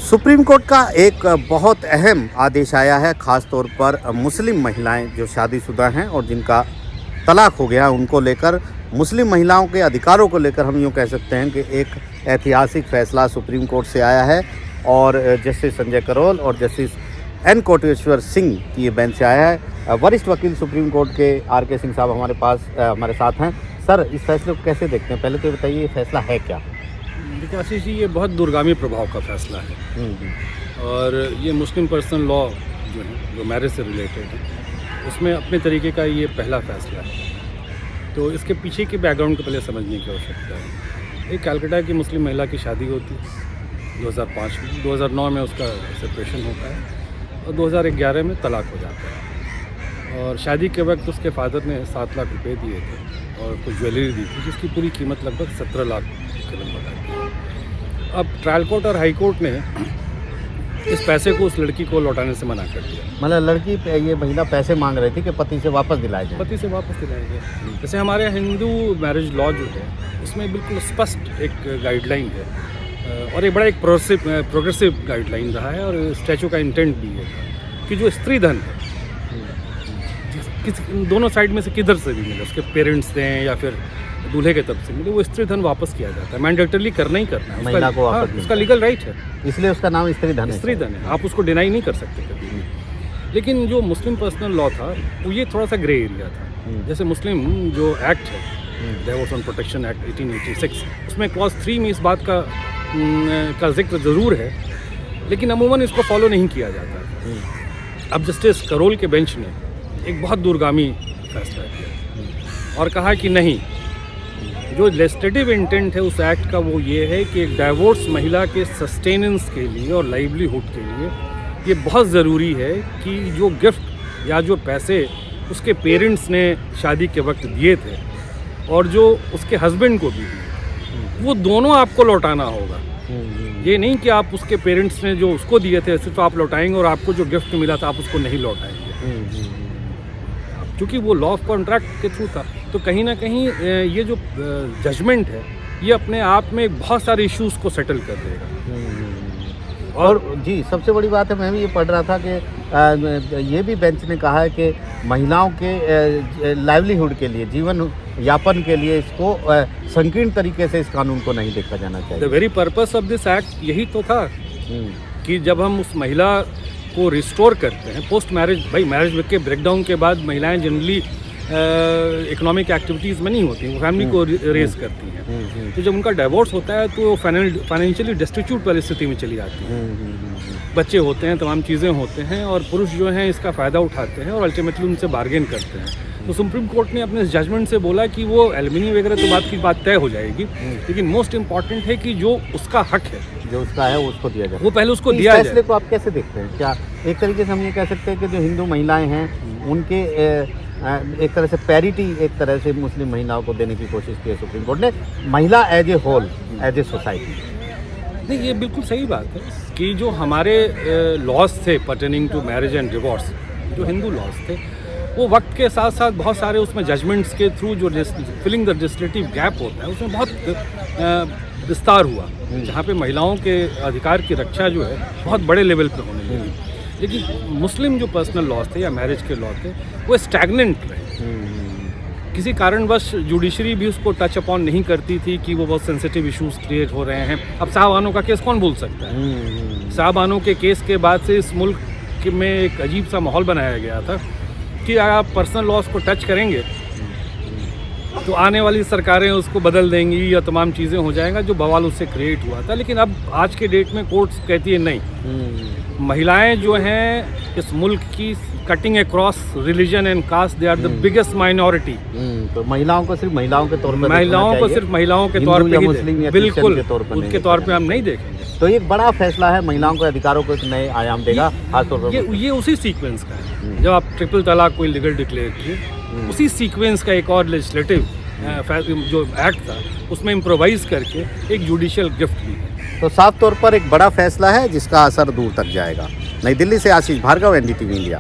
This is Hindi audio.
सुप्रीम कोर्ट का एक बहुत अहम आदेश आया है, ख़ास तौर पर मुस्लिम महिलाएं जो शादीशुदा हैं और जिनका तलाक हो गया उनको लेकर, मुस्लिम महिलाओं के अधिकारों को लेकर हम यूँ कह सकते हैं कि एक ऐतिहासिक फैसला सुप्रीम कोर्ट से आया है। और जस्टिस संजय करोल और जस्टिस एन कोटेश्वर सिंह की ये बेंच से आया है। वरिष्ठ वकील सुप्रीम कोर्ट के आर.के. सिंह साहब हमारे साथ हैं। सर, इस फैसले को कैसे देखते हैं? पहले तो ये बताइए, ये फैसला है क्या? देखिए आशीष जी, ये बहुत दूरगामी प्रभाव का फैसला है और ये मुस्लिम पर्सनल लॉ जो है, जो मैरिज से रिलेटेड है, उसमें अपने तरीके का ये पहला फैसला है। तो इसके पीछे के बैकग्राउंड को पहले समझने की आवश्यकता है। एक कलकत्ता की मुस्लिम महिला की शादी होती है 2005 में, 2009 में उसका सेपरेशन होता है और 2011 में तलाक हो जाता है। और शादी के वक्त उसके फादर ने 7 लाख रुपए दिए थे और कुछ ज्वेलरी दी थी जिसकी पूरी कीमत लगभग 17 लाख के लगभग आती है। अब ट्रायल कोर्ट और हाई कोर्ट ने इस पैसे को उस लड़की को लौटाने से मना कर दिया। मतलब लड़की ये महिला पैसे मांग रही थी कि पति से वापस दिलाए जाए। पति से वापस दिलाएंगे। जैसे हमारे हिंदू मैरिज लॉ जो है उसमें बिल्कुल स्पष्ट एक गाइडलाइन है और ये बड़ा एक प्रोग्रेसिव गाइडलाइन रहा है और स्टैचू का इंटेंट भी है कि जो स्त्री धन है दोनों साइड में से किधर से भी मिले, उसके पेरेंट्स दें या फिर दूल्हे के तरफ से मिले, वो स्त्री धन वापस किया जाता है। मैंडेटरली करना ही करना है, महिला को वापस उसका लीगल राइट है, इसलिए उसका नाम स्त्री धन है। स्त्री धन है, आप उसको डिनाई नहीं कर सकते कभी भी। लेकिन जो मुस्लिम पर्सनल लॉ था वो ये थोड़ा सा ग्रे एरिया था। जैसे मुस्लिम जो एक्ट है, डिवोर्स ऑन प्रोटेक्शन एक्ट 1886, उसमें क्लॉज 3 में इस बात का जिक्र ज़रूर है, लेकिन अमूमन इसको फॉलो नहीं किया जाता। अब जस्टिस करोल के बेंच ने एक बहुत दूरगामी फैसला किया और कहा कि नहीं, जो लेजिस्लेटिव इंटेंट है उस एक्ट का वो ये है कि एक डाइवोर्स महिला के सस्टेनेंस के लिए और लाइवलीहुड के लिए ये बहुत ज़रूरी है कि जो गिफ्ट या जो पैसे उसके पेरेंट्स ने शादी के वक्त दिए थे और जो उसके हस्बैंड को भी दिए, वो दोनों आपको लौटाना होगा। ये नहीं कि आप उसके पेरेंट्स ने जो उसको दिए थे सिर्फ आप लौटाएंगे और आपको जो गिफ्ट मिला था आप उसको नहीं लौटाएंगे, क्योंकि वो लॉ ऑफ कॉन्ट्रैक्ट के थ्रू था। तो कहीं ना कहीं ये जो जजमेंट है ये अपने आप में बहुत सारे इश्यूज को सेटल कर देगा। और जी, सबसे बड़ी बात है, मैं भी ये पढ़ रहा था कि ये भी बेंच ने कहा है कि महिलाओं के लाइवलीहुड के लिए, जीवन यापन के लिए इसको संकीर्ण तरीके से इस कानून को नहीं देखा जाना चाहिए। The very purpose of this act यही तो था कि जब हम उस महिला को रिस्टोर करते हैं पोस्ट मैरिज, भाई मैरिज के ब्रेकडाउन के बाद महिलाएं जनरली इकोनॉमिक एक्टिविटीज़ में नहीं होती, वो फैमिली को रेज करती हैं। तो जब उनका डिवोर्स होता है तो फाइनेंशियली डिस्ट्रीब्यूट वाली स्थिति में चली जाती है, बच्चे होते हैं, तमाम चीज़ें होते हैं और पुरुष जो हैं इसका फ़ायदा उठाते हैं और अल्टीमेटली उनसे बार्गेन करते हैं। तो सुप्रीम कोर्ट ने अपने जजमेंट से बोला कि वो एलिमिनी वगैरह तो बात तय हो जाएगी, लेकिन मोस्ट इम्पॉर्टेंट है कि जो उसका हक है, जो उसका है वो उसको दिया जाए, वो पहले उसको दिया जाए। फैसले को आप कैसे देखते हैं? क्या एक तरीके से हम ये कह सकते हैं कि जो हिंदू महिलाएं हैं उनके एक तरह से पैरिटी एक तरह से मुस्लिम महिलाओं को देने की कोशिश की है सुप्रीम कोर्ट ने, महिला as a whole, as a society? नहीं, ये बिल्कुल सही बात है कि जो हमारे लॉज थे pertaining to marriage and divorce, जो हिंदू लॉज थे, वो वक्त के साथ साथ बहुत सारे उसमें जजमेंट्स के थ्रू जो फिलिंग द लेजिस्लेटिव गैप होता है उसमें बहुत विस्तार हुआ, जहाँ पे महिलाओं के अधिकार की रक्षा जो है बहुत बड़े लेवल पे होने लगी। लेकिन मुस्लिम जो पर्सनल लॉज थे या मैरिज के लॉ थे वो स्टैग्नेंट रहे। किसी कारणवश जुडिशरी भी उसको टच अपॉन नहीं करती थी कि वो बहुत सेंसिटिव इश्यूज क्रिएट हो रहे हैं। अब साहबानों का केस कौन भूल सकता है? साहबानों के केस के बाद से इस मुल्क में एक अजीब सा माहौल बनाया गया था कि आप पर्सनल लॉज को टच करेंगे तो आने वाली सरकारें उसको बदल देंगी या तमाम चीज़ें हो जाएगा, जो बवाल उससे क्रिएट हुआ था। लेकिन अब आज के डेट में कोर्ट्स कहती है नहीं, महिलाएं जो हैं इस मुल्क की cutting across religion and caste, they are the biggest minority. तो महिलाओं को सिर्फ महिलाओं के तौर पर, महिलाओं को सिर्फ महिलाओं के तौर पे, मुस्लिम या बिल्कुल उनके तौर पे हम नहीं देखेंगे। तो एक बड़ा फैसला है, महिलाओं के अधिकारों को एक नए आयाम देगा खासतौर पर। ये उसी सीक्वेंस का है, जब आप ट्रिपल तलाक को लीगल डिक्लेयर किए, उसी सीक्वेंस का एक और लेजिस्लेटिव जो एक्ट था उसमें इम्प्रोवाइज करके एक जुडिशियल गिफ्ट भी है। तो साफ तौर पर एक बड़ा फैसला है जिसका असर दूर तक जाएगा। नई दिल्ली से आशीष भार्गव, NDTV इंडिया।